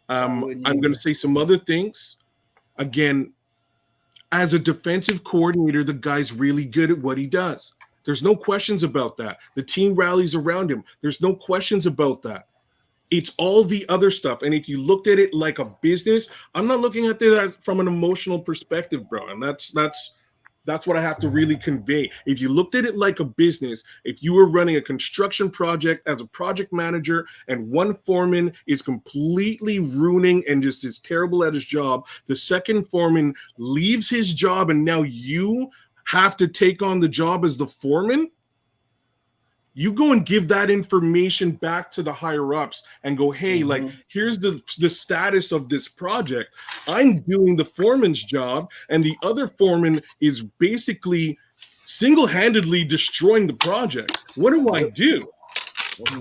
I'm going to say some other things. Again, as a defensive coordinator, the guy's really good at what he does. There's no questions about that. The team rallies around him. There's no questions about that. It's all the other stuff. And if you looked at it like a business, I'm not looking at it from an emotional perspective, bro. And that's what I have to really convey. If you looked at it like a business, if you were running a construction project as a project manager and one foreman is completely ruining and just is terrible at his job, the second foreman leaves his job and now you have to take on the job as the foreman, you go and give that information back to the higher ups and go, hey, like, here's the status of this project. I'm doing the foreman's job, and the other foreman is basically single-handedly destroying the project. What do I do?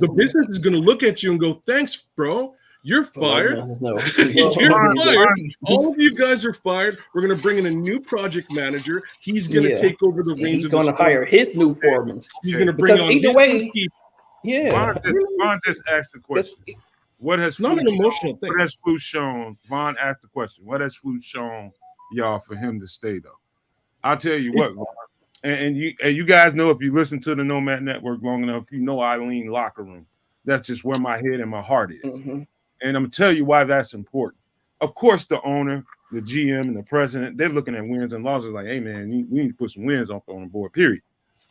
The business is going to look at you and go, thanks, bro. You're fired. You're fired. All of you guys are fired. We're going to bring in a new project manager. He's going to take over the reins. He's going to hire his new foremen. He's going to bring on either way. Vaughn just asked the question. What has not an emotional thing? What has Flute shown? Vaughn asked the question. What has Flute shown y'all for him to stay though? I'll tell you what, Vaughn, and you guys know if you listen to the Nomad Network long enough, you know I lean locker room. That's just where my head and my heart is. And I'm going to tell you why that's important. Of course, the owner, the GM, and the president, they're looking at wins and losses like, hey, man, we need to put some wins on the board, period.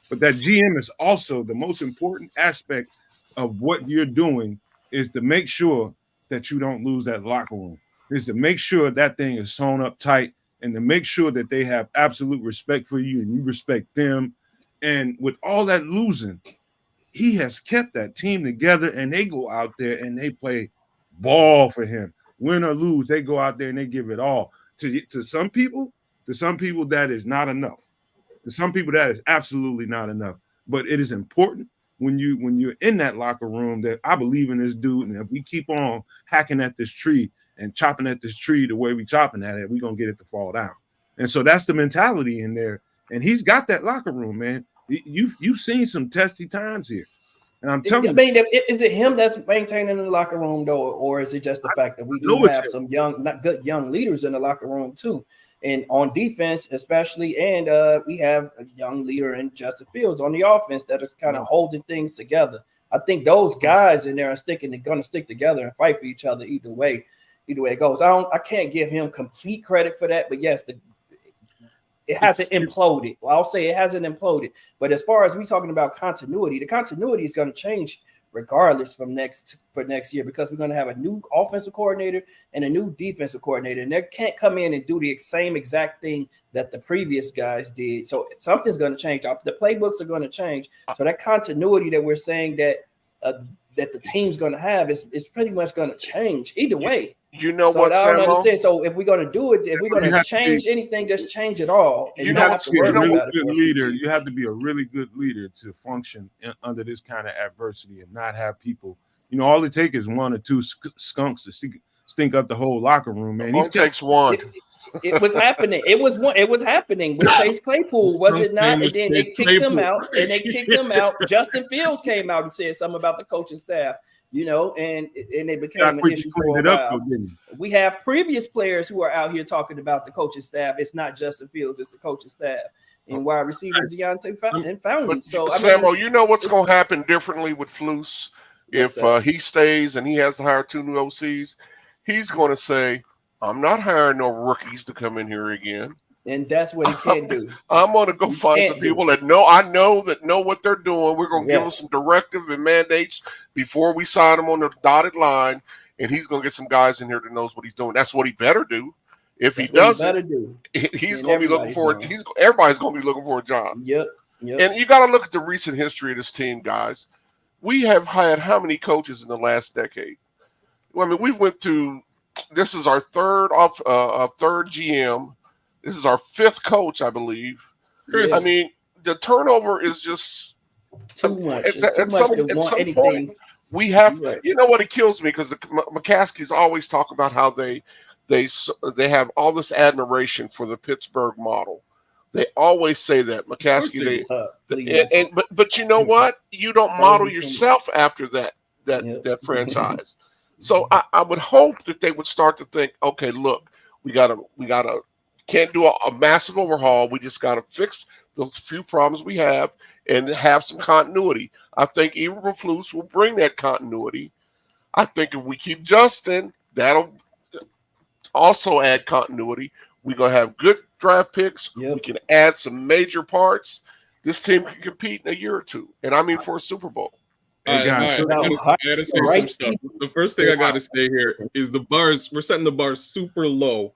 But that GM is also the most important aspect of what you're doing is to make sure that you don't lose that locker room, is to make sure that thing is sewn up tight and to make sure that they have absolute respect for you and you respect them. And with all that losing, he has kept that team together and they go out there and they play ball for him. Win or lose, they go out there and they give it all. To some people, that is not enough. To some people, that is absolutely not enough. But it is important when you're in that locker room that I believe in this dude, and if we keep on hacking at this tree and chopping at this tree the way we chopping at it, we're gonna get it to fall down. And so that's the mentality in there. And he's got that locker room, man. You've seen some testy times here. And I'm telling you, is it him that's maintaining the locker room though, or is it just the fact that we do have some not good young leaders in the locker room too, and on defense especially, and we have a young leader in Justin Fields on the offense that is kind of holding things together. I think those guys in there are going to stick together and fight for each other either way it goes. I can't give him complete credit for that, but yes, it hasn't imploded. Well, I'll say it hasn't imploded. But as far as we talking about continuity, the continuity is going to change regardless for next year because we're going to have a new offensive coordinator and a new defensive coordinator. And they can't come in and do the same exact thing that the previous guys did. So something's going to change. The playbooks are going to change. So that continuity that we're saying that the team's going to have is pretty much going to change either way. You know so what, I don't Samo? Understand. So if we're going to do it, if we're going to change anything, just change it all. And you have to be a really good leader. You have to be a really good leader to function under this kind of adversity and not have people. You know, all it takes is one or two skunks to stink up the whole locker room, man. It takes one. It was happening. It was happening with Chase Claypool, was it not? And then they kicked him out. Justin Fields came out and said something about the coaching staff. You know, and it became an issue for a while. We have previous players who are out here talking about the coaching staff. It's not Justin Fields, it's the coaching staff. And wide receivers, Deontay and Fountain. So, Samo, you know what's going to happen differently with Flus if he stays and he has to hire two new OCs? He's going to say, I'm not hiring no rookies to come in here again. And that's what he can't do. I'm going to go find some people that know what they're doing. We're going to give them some directive and mandates before we sign them on the dotted line. And he's going to get some guys in here that knows what he's doing. That's what he better do. If he doesn't, he's going to be looking for it. Everybody's going to be looking for a job. Yep. And you got to look at the recent history of this team, guys. We have had how many coaches in the last decade? Well, I mean, we went through. This is our third GM. This is our fifth coach, I believe. Chris, I mean, the turnover is just too much. At, It's too at much some to at want some anything. point, we have. Right. You know what? It kills me because the McCaskies always talk about how they have all this admiration for the Pittsburgh model. They always say that McCaskey. Please. But you know what? You don't model yourself after that franchise. So I would hope that they would start to think, okay, look, we gotta can't do a massive overhaul. We just gotta fix those few problems we have and have some continuity. I think Eberflus will bring that continuity. I think if we keep Justin, that'll also add continuity. We're gonna have good draft picks. Yep. We can add some major parts. This team can compete in a year or two, and I mean for a Super Bowl. Hey guys, I gotta say some stuff. The first thing I gotta say here is the bars. We're setting the bar super low.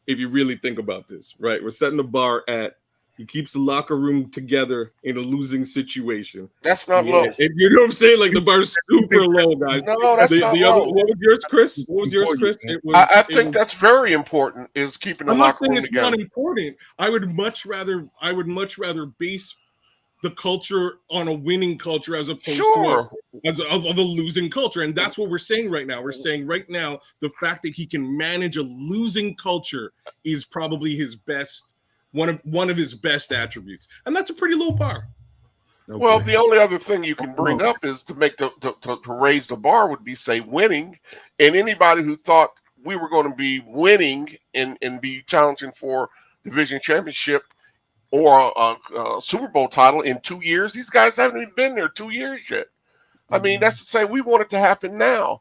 If you really think about this, right? We're setting the bar at he keeps the locker room together in a losing situation. That's not low. And you know what I'm saying? Like the bar's super low, guys. No, that's not low. What was yours, Chris? What was yours, Chris? I think that's very important. Is keeping the locker room together. It's not important. I would much rather base the culture on a winning culture as opposed to a losing culture. And that's what we're saying right now. We're saying right now the fact that he can manage a losing culture is probably his best, one of his best attributes. And that's a pretty low bar. Okay. Well, the only other thing you can bring up is to make to raise the bar would be, say, winning. And anybody who thought we were going to be winning and be challenging for division championship or a Super Bowl title in 2 years, these guys haven't even been there 2 years yet. I mean, that's to say we want it to happen now.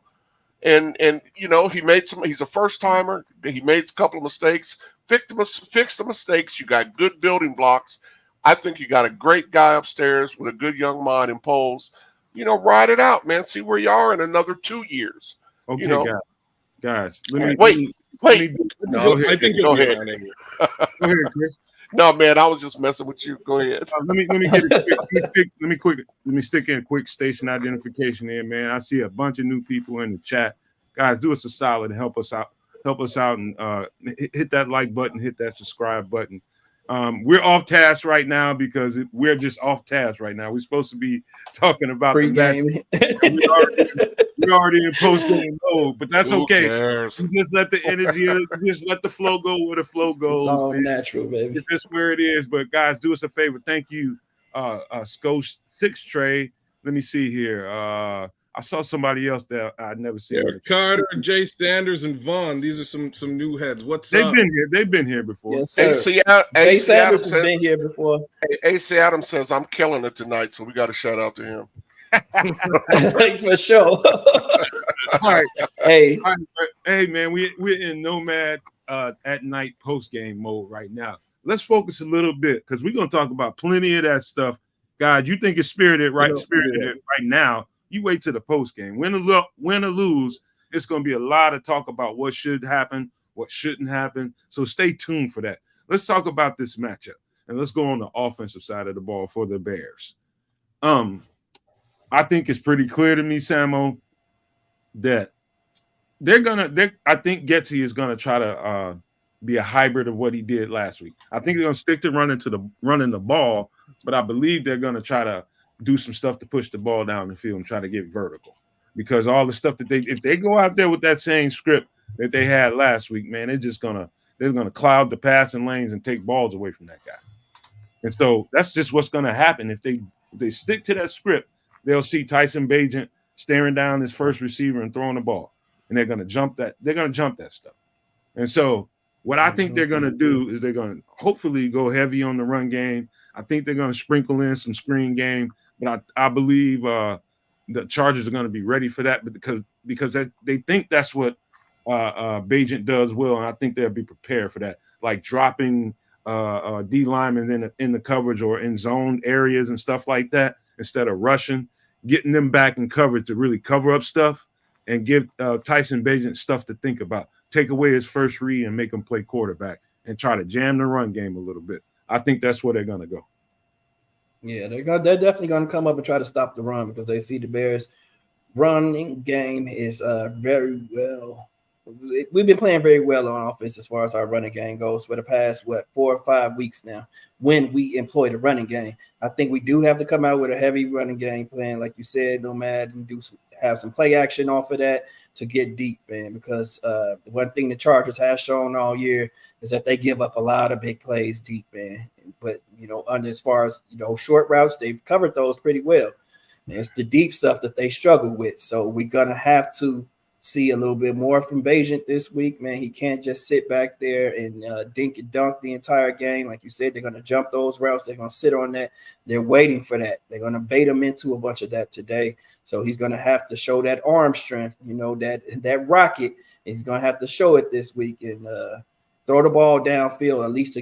And you know, he's a first timer. He made a couple of mistakes. Fix the mistakes. You got good building blocks. I think you got a great guy upstairs with a good young mind and polls. You know, ride it out, man. See where you are in another 2 years. Okay, you know? guys. Wait. No, I think go ahead. Go ahead, Chris. No, man, I was just messing with you. Go ahead. Let me stick in a quick station identification here, man. I see a bunch of new people in the chat. Guys, do us a solid and help us out. Help us out and hit that like button, hit that subscribe button. We're off task right now because we're just off task right now. We're supposed to be talking about pregame. We're already in post-game mode, but that's okay. Cares? You just let the energy, just let the flow go where the flow goes. It's all natural, baby. It's just where it is. But guys, do us a favor. Thank you, Scosh 6 Trey. Let me see here. I saw somebody else that I'd never seen. Yeah, Carter, Jay Sanders, and Vaughn. These are some new heads. What's up? They've been here. They've been here before. Yes, sir. Jay Sanders has been here before. AC Adams says I'm killing it tonight, so we got to shout out to him. For sure. All right. Hey, man, we're in Nomad at night post game mode right now. Let's focus a little bit because we're gonna talk about plenty of that stuff. God, you think it's spirited right now. You wait till the post game. Win or lose, it's going to be a lot of talk about what should happen, what shouldn't happen. So stay tuned for that. Let's talk about this matchup, and let's go on the offensive side of the ball for the Bears. I think it's pretty clear to me, Samo, that I think Getsy is gonna try to be a hybrid of what he did last week. I think they're gonna stick to running the ball, but I believe they're gonna try to do some stuff to push the ball down the field and try to get vertical, because all the stuff that if they go out there with that same script that they had last week, man, they're gonna cloud the passing lanes and take balls away from that guy. And so that's just what's gonna happen if they stick to that script. They'll see Tyson Bagent staring down his first receiver and throwing the ball, and they're gonna jump that. They're gonna jump that stuff. And so what I think they're gonna do is they're gonna hopefully go heavy on the run game. I think they're gonna sprinkle in some screen game. But I believe the Chargers are going to be ready for that, because they think that's what Bagent does well, and I think they'll be prepared for that, like dropping D linemen in the coverage or in zone areas and stuff like that instead of rushing, getting them back in coverage to really cover up stuff and give Tyson Bagent stuff to think about. Take away his first read and make him play quarterback and try to jam the run game a little bit. I think that's where they're going to go. Yeah, they're definitely going to come up and try to stop the run because they see the Bears running game is very well. We've been playing very well on offense as far as our running game goes for the past 4 or 5 weeks now. When we employ the running game, I think we do have to come out with a heavy running game plan, like you said, Nomad, and have some play action off of that to get deep, man. Because the one thing the Chargers have shown all year is that they give up a lot of big plays deep, man. But under as far as short routes, they've covered those pretty well. It's the deep stuff that they struggle with. So we're gonna have to see a little bit more from Bajent this week, man. He can't just sit back there and dink and dunk the entire game. Like you said, they're going to jump those routes. They're going to sit on that. They're waiting for that. They're going to bait him into a bunch of that today. So he's going to have to show that arm strength, that rocket. He's going to have to show it this week and throw the ball downfield, at least to,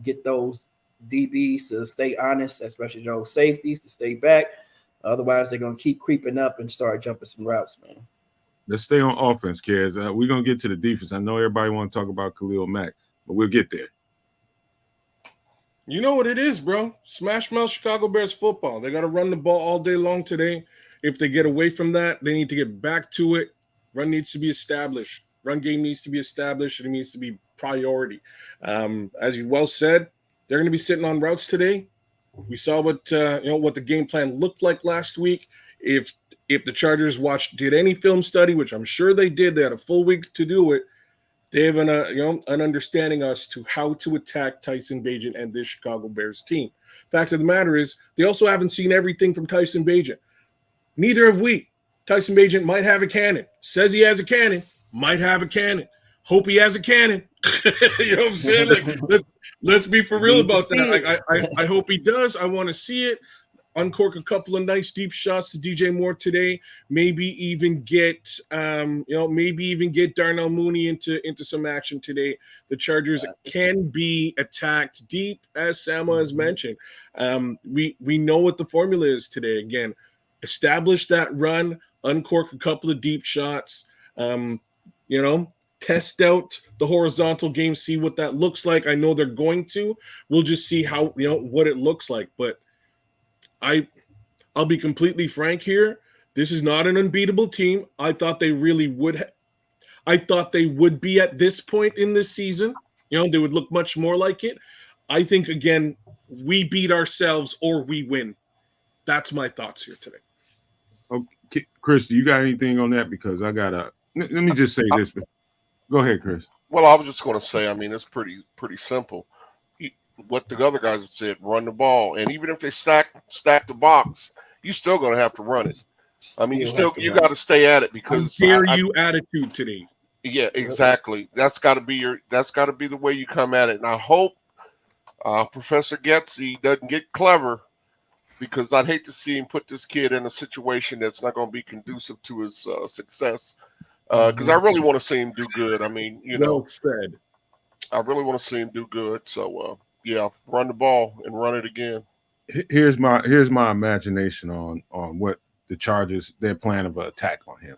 get those DBs to stay honest, especially those safeties to stay back. Otherwise, they're going to keep creeping up and start jumping some routes, man. Let's stay on offense, kids. We're going to get to the defense. I know everybody want to talk about Khalil Mack, but we'll get there. You know what it is, bro. Smash mouth Chicago Bears football. They got to run the ball all day long today. If they get away from that, they need to get back to it. Run needs to be established. Run game needs to be established, and it needs to be priority. As you well said, they're going to be sitting on routes today. We saw what the game plan looked like last week. If the Chargers did any film study, which I'm sure they did, they had a full week to do it. They have an understanding as to how to attack Tyson Bagent and this Chicago Bears team. Fact of the matter is, they also haven't seen everything from Tyson Bagent. Neither have we. Tyson Bagent might have a cannon. Says he has a cannon. Might have a cannon. Hope he has a cannon. You know what I'm saying? Like, let's be for real about that. I hope he does. I want to see it. Uncork a couple of nice deep shots to DJ Moore today. Maybe even get Darnell Mooney into some action today. The Chargers can be attacked deep, as Sama has mentioned. We know what the formula is today. Again, establish that run, uncork a couple of deep shots. Test out the horizontal game, see what that looks like. I know they're going to. We'll just see how what it looks like, but. I'll be completely frank here. This is not an unbeatable team. I thought they really would. I thought they would be at this point in this season. They would look much more like it. I think, again, we beat ourselves or we win. That's my thoughts here today. Okay, Chris, do you got anything on that? Because I got let me just say this. Go ahead, Chris. Well, I was just going to say, it's pretty simple. What the other guys have said, run the ball. And even if they stack the box, you're still going to have to run it. You got to stay at it because you attitude today. Yeah, exactly. That's got to be the way you come at it. And I hope Professor Getsy doesn't get clever, because I'd hate to see him put this kid in a situation that's not going to be conducive to his success. Because I really want to see him do good. Well said. I really want to see him do good. So, run the ball and run it again. Here's my imagination on what the Chargers, their plan of an attack on him.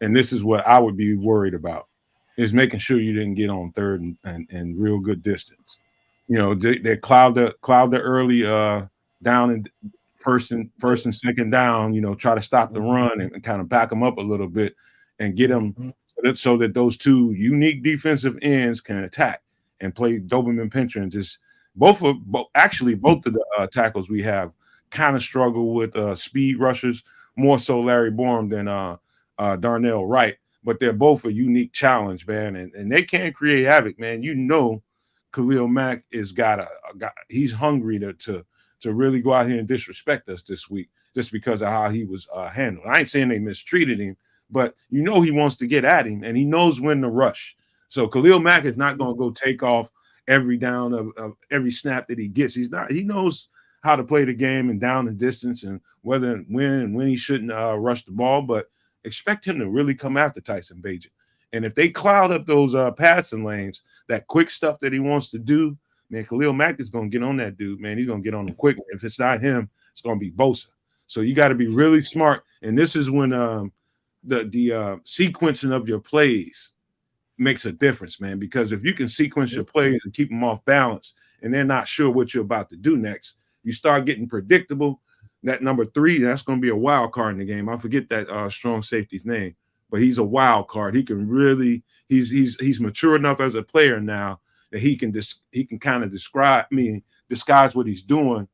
And this is what I would be worried about, is making sure you didn't get on third and real good distance. They cloud the early down and first and second down, try to stop the run and kind of back them up a little bit and get them so that those two unique defensive ends can attack and play Doberman Pinscher and just both of the tackles we have kind of struggle with speed rushers, more so Larry Borum than Darnell Wright, but they're both a unique challenge, man, and they can create havoc, man. Khalil Mack he's hungry to really go out here and disrespect us this week just because of how he was handled. I ain't saying they mistreated him, but he wants to get at him, and he knows when to rush. So Khalil Mack is not going to go take off every down of every snap that he gets. He knows how to play the game and down and distance and when he shouldn't rush the ball, but expect him to really come after Tyson Bagent. And if they cloud up those passing lanes, that quick stuff that he wants to do, man, Khalil Mack is going to get on that dude, man. He's going to get on him quick. If it's not him, it's going to be Bosa. So you got to be really smart. And this is when the sequencing of your plays makes a difference, man, because if you can sequence your plays and keep them off balance and they're not sure what you're about to do next, you start getting predictable. that number 3, that's going to be a wild card in the game. I forget that strong safety's name, but he's a wild card. He can really, he's mature enough as a player now that he can kind of disguise what he's doing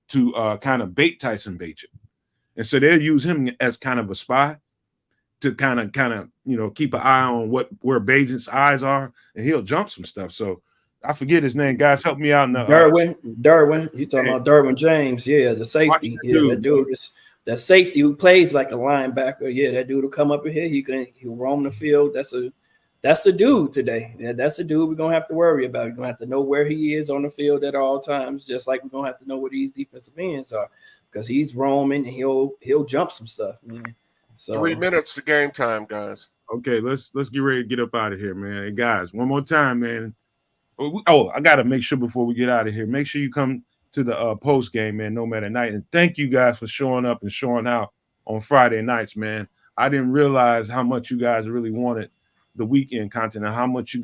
to kind of bait Tyson Bagent. And so they'll use him as kind of a spy to kind of keep an eye on where Bagent's eyes are, and he'll jump some stuff. So I forget his name. Guys, help me out. In the, Derwin. You talking about Derwin James? Yeah, the safety. Yeah, that dude is that safety who plays like a linebacker. Yeah, that dude will come up in here. He'll roam the field. That's the dude today. Yeah, that's the dude we're gonna have to worry about. We're gonna have to know where he is on the field at all times, just like we're gonna have to know where these defensive ends are, because he's roaming and he'll jump some stuff, man. So 3 minutes to game time, guys. Okay, let's get ready to get up out of here, man. Hey, guys, one more time, man. Oh, I got to make sure before we get out of here, make sure you come to the post game, man, Nomad at Night. And thank you guys for showing up and showing out on Friday nights, man. I didn't realize how much you guys really wanted the weekend content and how much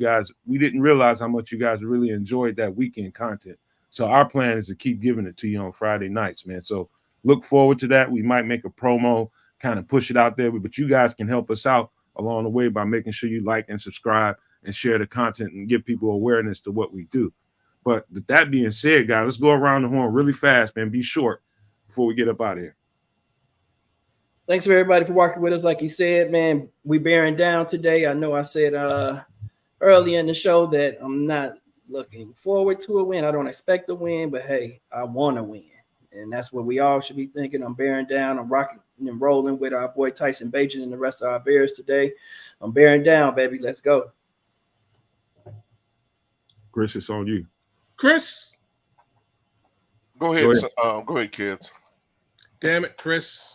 we didn't realize how much you guys really enjoyed that weekend content. So our plan is to keep giving it to you on Friday nights, man. So look forward to that. We might make a promo, kind of push it out there, but you guys can help us out along the way by making sure you like and subscribe and share the content and give people awareness to what we do. But with that being said, guys, let's go around the horn really fast, man. Be short before we get up out of here. Thanks for everybody for working with us. Like you said, man, we bearing down today. I know I said early in the show that I'm not looking forward to a win. I don't expect a win, but hey, I want to win. And that's what we all should be thinking. I'm bearing down. I'm rocking and rolling with our boy Tyson Bagent and the rest of our Bears today. I'm bearing down, baby. Let's go. Chris, it's on you. Chris. Go ahead. Go ahead, kids. Damn it, Chris.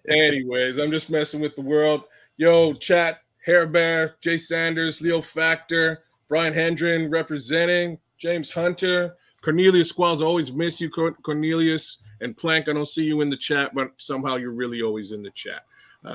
Anyways, I'm just messing with the world. Yo, chat, Hair Bear, Jay Sanders, Leo Factor, Brian Hendren representing, James Hunter, Cornelius Squalls. Always miss you, Cornelius. And Plank, I don't see you in the chat, but somehow you're really always in the chat.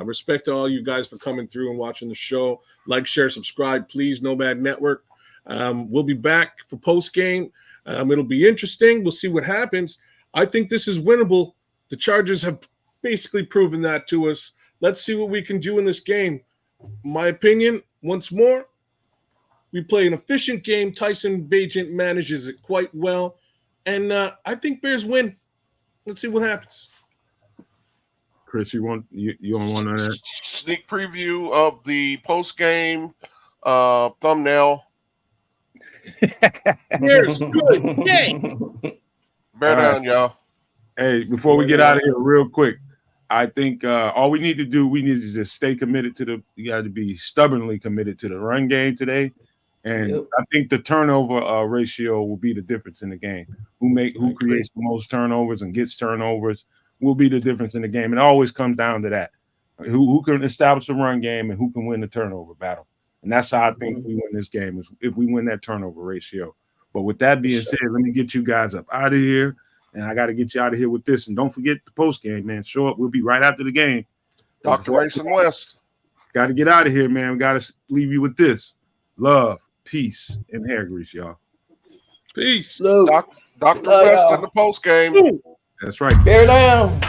Respect to all you guys for coming through and watching the show. Like, share, subscribe, please. Nomad Network. We'll be back for post game. It'll be interesting. We'll see what happens. I think this is winnable. The Chargers have basically proven that to us. Let's see what we can do in this game. My opinion, once more, we play an efficient game. Tyson Bagent manages it quite well. And I think Bears win. Let's see what happens. Chris, you don't want that? Sneak preview of the post game thumbnail. Bears good. Yay. Bear down, y'all. Hey, before we get out of here real quick, I think all we need to do, we need to just stay committed you got to be stubbornly committed to the run game today. And I think the turnover ratio will be the difference in the game. Who creates the most turnovers and gets turnovers will be the difference in the game. It always comes down to that. Who can establish the run game and who can win the turnover battle. And that's how I think we win this game, is if we win that turnover ratio. But with that being said, let me get you guys up out of here. And I got to get you out of here with this. And don't forget the post game, man. Show up. We'll be right after the game. Dr. Mason West. Got to get out of here, man. We got to leave you with this. Love, peace, and hair grease, y'all. Peace. Dr. West in the post game. That's right. Bear down.